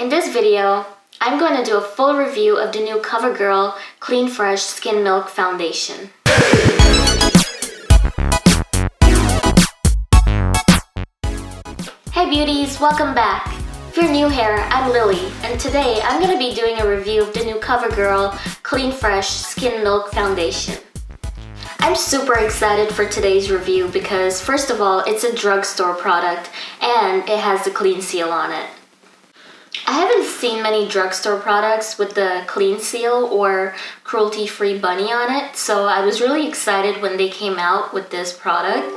In this video, I'm going to do a full review of the new Covergirl Clean Fresh Skin Milk Foundation. Hey beauties, welcome back! If you're new here, I'm Lily, and today I'm going to be doing a review of the new Covergirl Clean Fresh Skin Milk Foundation. I'm super excited for today's review because first of all, it's a drugstore product and it has the clean seal on it. I haven't seen many drugstore products with the clean seal or cruelty-free bunny on it, so I was really excited when they came out with this product.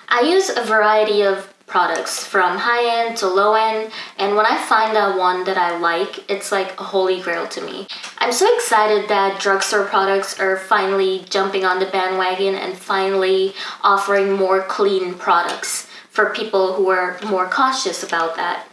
I use a variety of products from high-end to low-end, and when I find that one that I like, it's like a holy grail to me. I'm so excited that drugstore products are finally jumping on the bandwagon and finally offering more clean products for people who are more cautious about that.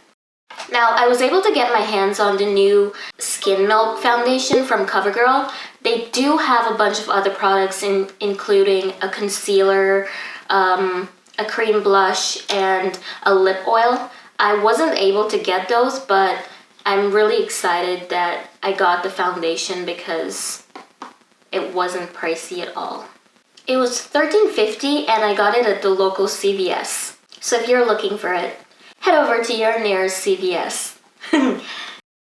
Now, I was able to get my hands on the new Skin Milk Foundation from Covergirl. They do have a bunch of other products including a concealer, a cream blush, and a lip oil. I wasn't able to get those, but I'm really excited that I got the foundation because it wasn't pricey at all. It was $13.50 and I got it at the local CVS. So if you're looking for it, head over to your nearest CVS.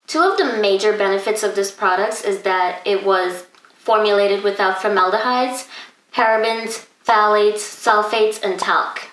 Two of the major benefits of this product is that it was formulated without formaldehydes, parabens, phthalates, sulfates, and talc.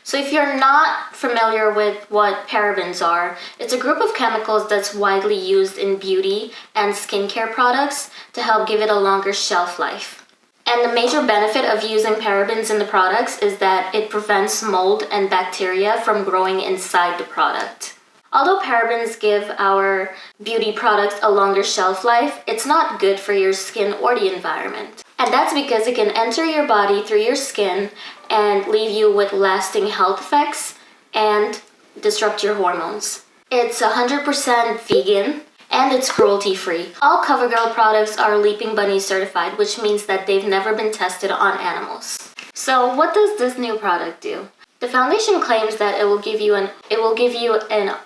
So if you're not familiar with what parabens are, it's a group of chemicals that's widely used in beauty and skincare products to help give it a longer shelf life. And the major benefit of using parabens in the products is that it prevents mold and bacteria from growing inside the product. Although parabens give our beauty products a longer shelf life, it's not good for your skin or the environment. And that's because it can enter your body through your skin and leave you with lasting health effects and disrupt your hormones. It's 100% vegan and it's cruelty-free. All Covergirl products are Leaping Bunny certified, which means that they've never been tested on animals. So what does this new product do? The foundation claims that it will give you an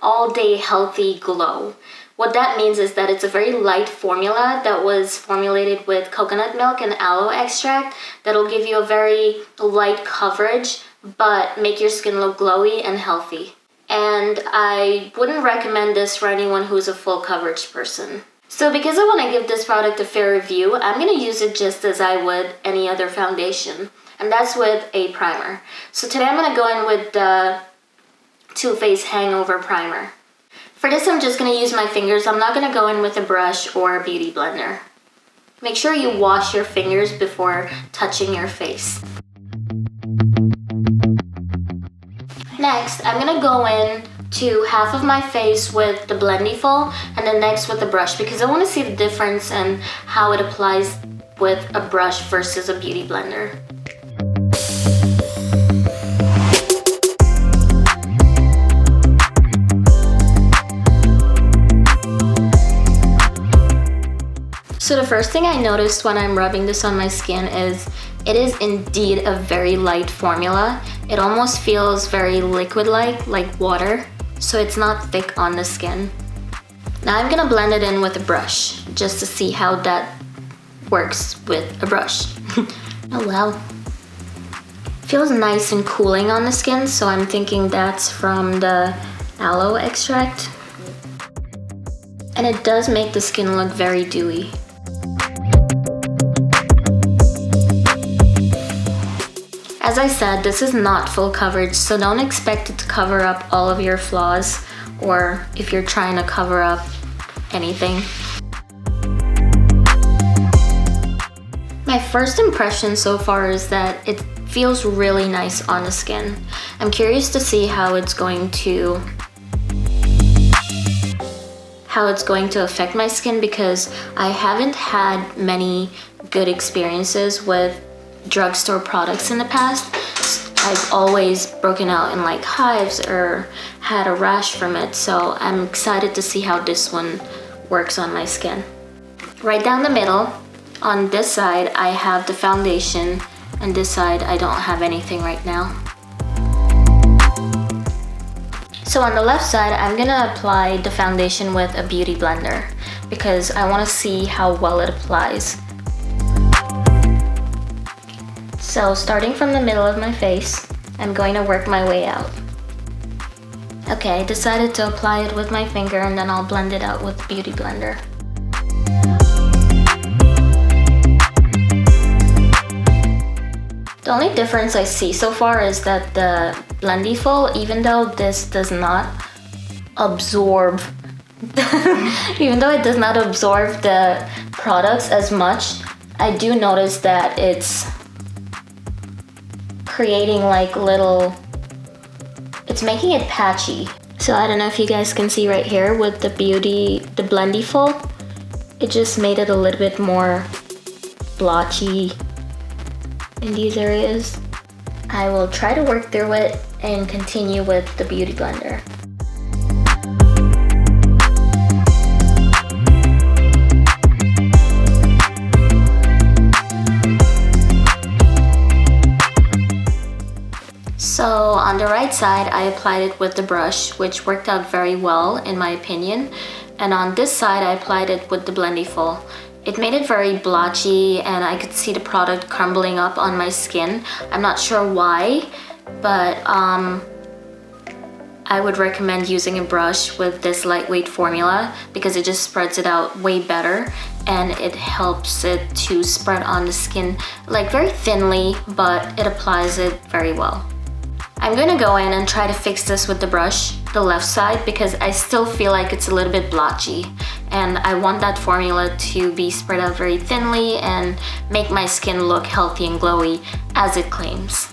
all-day healthy glow. What that means is that it's a very light formula that was formulated with coconut milk and aloe extract that'll give you a very light coverage but make your skin look glowy and healthy. And I wouldn't recommend this for anyone who's a full coverage person. So because I want to give this product a fair review, I'm going to use it just as I would any other foundation. And that's with a primer. So today I'm going to go in with the Too Faced Hangover Primer. For this I'm just going to use my fingers. I'm not going to go in with a brush or a beauty blender. Make sure you wash your fingers before touching your face. Next, I'm going to go in to half of my face with the blendiful and then next with the brush because I want to see the difference and how it applies with a brush versus a beauty blender. So the first thing I noticed when I'm rubbing this on my skin is it is indeed a very light formula. It almost feels very liquid-like, like water, so it's not thick on the skin. Now I'm gonna blend it in with a brush, just to see how that works with a brush. Oh wow. Feels nice and cooling on the skin, so I'm thinking that's from the aloe extract. And it does make the skin look very dewy. As I said, this is not full coverage, so don't expect it to cover up all of your flaws or if you're trying to cover up anything. My first impression so far is that it feels really nice on the skin. I'm curious to see how it's going to affect my skin because I haven't had many good experiences with drugstore products in the past. I've always broken out in like hives or had a rash from it, so I'm excited to see how this one works on my skin. Right down the middle, on this side I have the foundation and this side I don't have anything right now. So on the left side, I'm gonna apply the foundation with a beauty blender because I wanna see how well it applies. So starting from the middle of my face, I'm going to work my way out. Okay, I decided to apply it with my finger and then I'll blend it out with the beauty blender. The only difference I see so far is that the blendiful, even though this does not absorb even though it does not absorb the products as much, I do notice that it's creating like it's making it patchy. So I don't know if you guys can see right here with the blendiful, it just made it a little bit more blotchy in these areas. I will try to work through it and continue with the beauty blender. So on the right side, I applied it with the brush, which worked out very well in my opinion. And on this side, I applied it with the blendiful. It made it very blotchy and I could see the product crumbling up on my skin. I'm not sure why, but I would recommend using a brush with this lightweight formula because it just spreads it out way better and it helps it to spread on the skin like very thinly, but it applies it very well. I'm gonna go in and try to fix this with the brush, the left side, because I still feel like it's a little bit blotchy and I want that formula to be spread out very thinly and make my skin look healthy and glowy as it claims.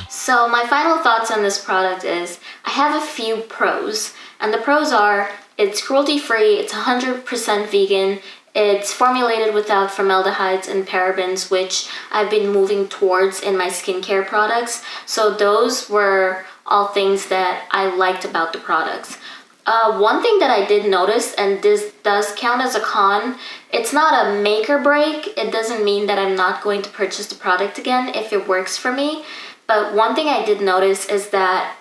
So my final thoughts on this product is I have a few pros, and the pros are it's cruelty-free, it's 100% vegan, it's formulated without formaldehydes and parabens, which I've been moving towards in my skincare products. So those were all things that I liked about the products. One thing that I did notice, and this does count as a con, it's not a make or break. It doesn't mean that I'm not going to purchase the product again if it works for me. But one thing I did notice is that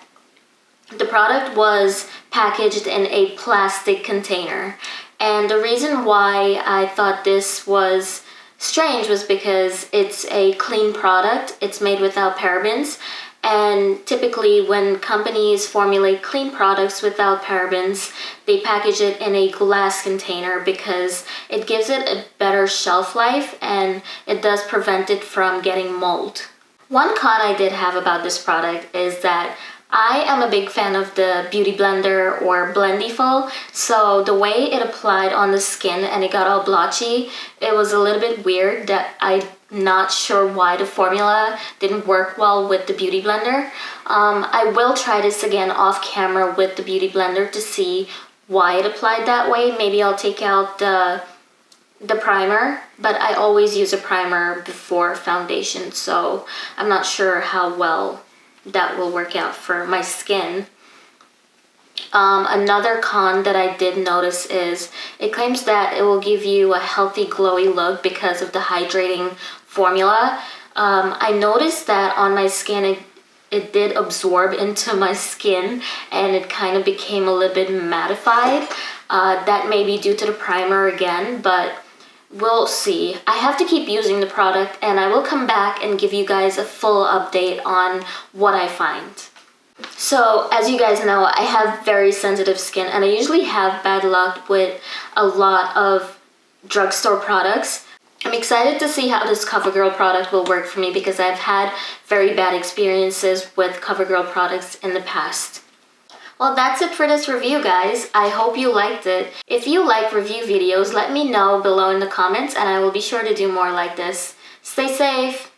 the product was packaged in a plastic container. And the reason why I thought this was strange was because it's a clean product. It's made without parabens. And typically when companies formulate clean products without parabens, they package it in a glass container because it gives it a better shelf life and it does prevent it from getting mold. One con I did have about this product is that I am a big fan of the beauty blender or blendiful, so the way it applied on the skin and it got all blotchy, it was a little bit weird that I'm not sure why the formula didn't work well with the beauty blender. I will try this again off camera with the beauty blender to see why it applied that way. Maybe I'll take out the primer, but I always use a primer before foundation, so I'm not sure how well that will work out for my skin. Another con that I did notice is it claims that it will give you a healthy glowy look because of the hydrating formula. I noticed that on my skin it did absorb into my skin and it kind of became a little bit mattified. That may be due to the primer again, but we'll see. I have to keep using the product and I will come back and give you guys a full update on what I find. So as you guys know, I have very sensitive skin and I usually have bad luck with a lot of drugstore products. I'm excited to see how this Covergirl product will work for me because I've had very bad experiences with Covergirl products in the past. Well, that's it for this review, guys. I hope you liked it. If you like review videos, let me know below in the comments and I will be sure to do more like this. Stay safe!